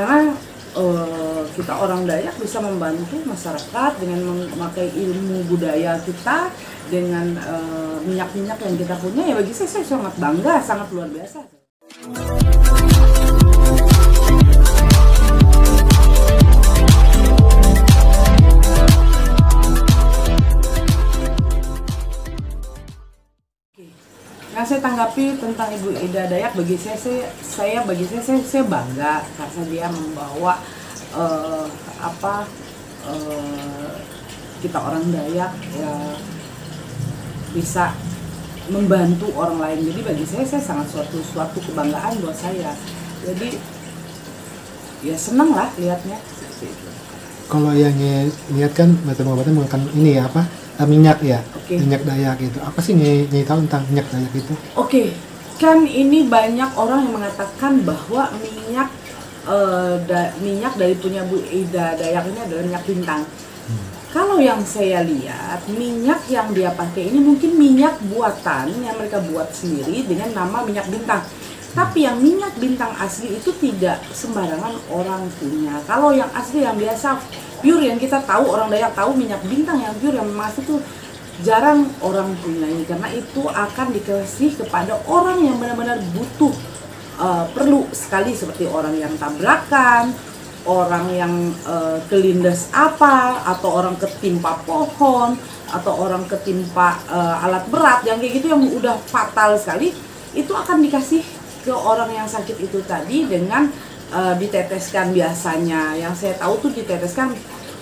karena kita orang Dayak bisa membantu masyarakat dengan memakai ilmu budaya kita dengan minyak-minyak yang kita punya. Ya bagi saya sangat bangga, sangat luar biasa. Yang saya tanggapi tentang Ibu Ida Dayak, bagi saya bangga karena dia membawa kita orang Dayak ya bisa membantu orang lain. Jadi bagi saya sangat suatu kebanggaan buat saya. Jadi ya senang lah lihatnya. Kalau yang lihat kan obat-obatan menggunakan ini ya minyak ya, minyak Dayak itu. Apa sih Nyai tahu tentang minyak Dayak itu? Kan ini banyak orang yang mengatakan bahwa minyak dari punya Bu Ida Dayak ini adalah minyak bintang. Kalau yang saya lihat, minyak yang dia pakai ini mungkin minyak buatan yang mereka buat sendiri dengan nama minyak bintang. Tapi yang minyak bintang asli itu tidak sembarangan orang punya. Kalau yang asli, yang biasa, pure yang kita tahu, orang Dayak tahu minyak bintang yang pure, yang memang asli itu jarang orang punya ini. Karena itu akan dikasih kepada orang yang benar-benar butuh, perlu sekali, seperti orang yang tabrakan, orang yang kelindes atau orang ketimpa pohon, atau orang ketimpa alat berat, yang kayak gitu yang udah fatal sekali, itu akan dikasih ke orang yang sakit itu tadi dengan diteteskan biasanya. Yang saya tahu tuh diteteskan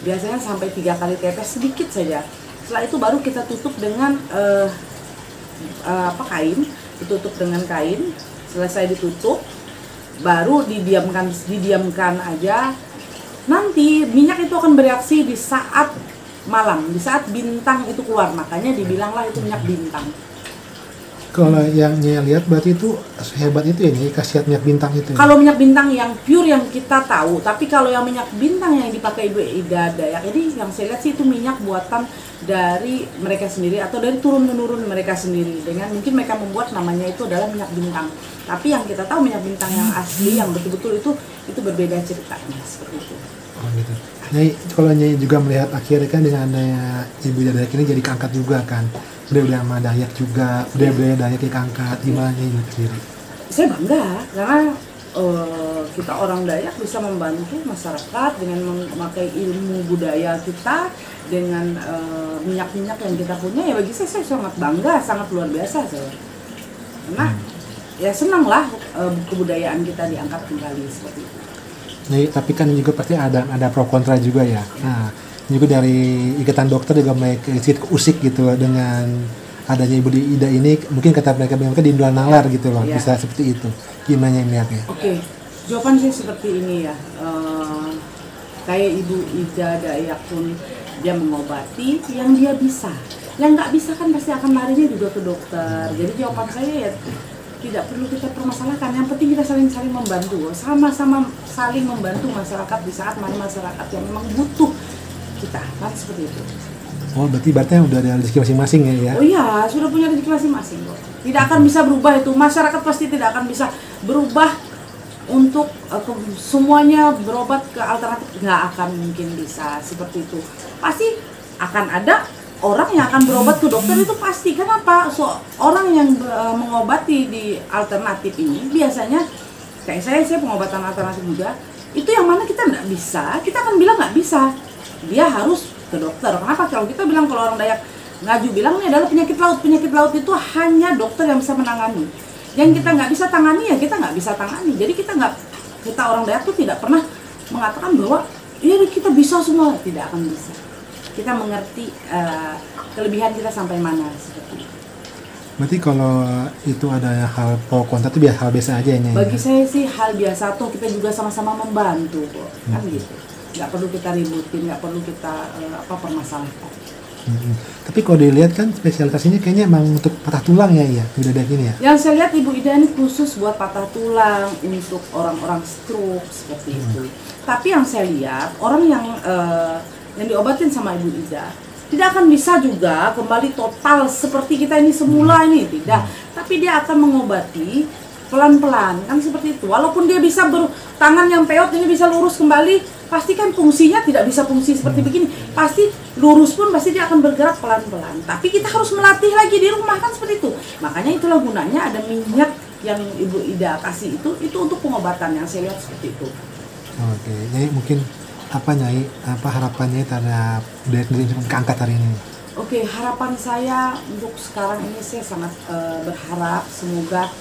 biasanya sampai 3 kali tetes, sedikit saja. Setelah itu baru kita tutup dengan kain, ditutup dengan kain. Selesai ditutup, baru didiamkan aja. Nanti minyak itu akan bereaksi di saat malam, di saat bintang itu keluar. Makanya dibilanglah itu minyak bintang. Kalau yang Nyai lihat berarti itu hebat itu ya Nyai, khasiat minyak bintang itu. Kalau minyak bintang yang pure yang kita tahu, tapi kalau yang minyak bintang yang dipakai Ibu Ida Dayak ini, yang saya lihat sih itu minyak buatan dari mereka sendiri atau dari turun-menurun mereka sendiri. Dengan mungkin mereka membuat namanya itu adalah minyak bintang. Tapi yang kita tahu minyak bintang yang asli, yang betul-betul itu berbeda ceritanya, seperti itu. Oh gitu. Nyai, kalau Nyai juga melihat akhirnya kan dengan adanya Ibu Ida Dayak ini jadi keangkat juga kan. Budaya Dayak juga, budaya Dayak diangkat, gimana Nyai sendiri? Saya bangga karena kita orang Dayak bisa membantu masyarakat dengan memakai ilmu budaya kita dengan minyak-minyak yang kita punya. Ya bagi saya sangat bangga, sangat luar biasa saya. Karena ya senang lah kebudayaan kita diangkat kembali seperti itu. Nyai, tapi kan juga pasti ada pro kontra juga ya. Nah, juga dari Ikatan Dokter juga mulai sedikit usik gitu dengan adanya Ibu Ida ini, mungkin kata mereka di luar nalar gitu loh, bisa seperti itu. Gimana yang melihatnya? Jawaban saya seperti ini ya. Kayak Ibu Ida Dayak pun dia mengobati yang dia bisa. Yang nggak bisa kan pasti akan larinya juga ke dokter. Jadi jawaban saya ya tidak perlu kita permasalahkan. Yang penting kita saling membantu, sama-sama saling membantu masyarakat di saat mana masyarakat yang memang butuh kita, kan seperti itu. Oh, berarti udah ada rezeki masing-masing ya? Oh iya, sudah punya rezeki masing-masing kok. Tidak akan bisa berubah itu, masyarakat pasti tidak akan bisa berubah untuk semuanya berobat ke alternatif, nggak akan mungkin bisa seperti itu. Pasti akan ada orang yang akan berobat ke dokter, itu pasti. Kenapa? Orang yang mengobati di alternatif ini biasanya kayak saya pengobatan alternatif juga. Itu yang mana kita nggak bisa, kita akan bilang nggak bisa. Dia harus ke dokter. Kenapa? Kalau kita bilang, kalau orang Dayak ngaju bilang ini adalah penyakit laut. Penyakit laut itu hanya dokter yang bisa menangani. Yang kita nggak bisa tangani ya kita nggak bisa tangani. Jadi kita orang Dayak tuh tidak pernah mengatakan bahwa ya kita bisa semua, tidak akan bisa. Kita mengerti kelebihan kita sampai mana seperti itu. Berarti kalau itu ada hal pro kontra itu hal biasa aja ya? Bagi saya sih hal biasa, tuh kita juga sama-sama membantu kok, kan gitu. Nggak perlu kita ributin, nggak perlu kita permasalahkan. Tapi kalau dilihat kan spesialisasinya kayaknya emang untuk patah tulang ya, Ibu Ida ini ya? Yang saya lihat Ibu Ida ini khusus buat patah tulang, untuk orang-orang stroke seperti itu. Tapi yang saya lihat orang yang diobatin sama Ibu Ida tidak akan bisa juga kembali total seperti kita ini semula ini, tidak. Tapi dia akan mengobati pelan-pelan, kan seperti itu. Walaupun dia bisa tangan yang peot ini bisa lurus kembali, pasti kan fungsinya tidak bisa fungsi seperti begini. Pasti lurus pun pasti dia akan bergerak pelan-pelan. Tapi kita harus melatih lagi di rumah kan seperti itu. Makanya itulah gunanya ada minyak yang Ibu Ida kasih itu untuk pengobatan yang saya lihat seperti itu. Oke, jadi mungkin Nyai, harapannya terhadap dari keangkat hari ini? Oke, harapan saya untuk sekarang ini saya sangat berharap semoga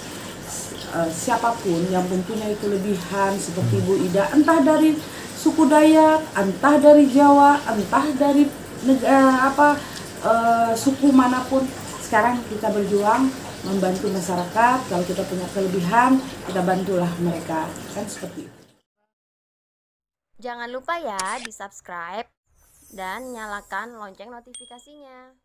siapapun yang mempunyai kelebihan seperti Ibu Ida, entah dari suku Dayak, entah dari Jawa, entah dari suku manapun, sekarang kita berjuang membantu masyarakat. Kalau kita punya kelebihan, kita bantulah mereka, kan seperti itu. Jangan lupa ya di subscribe dan nyalakan lonceng notifikasinya.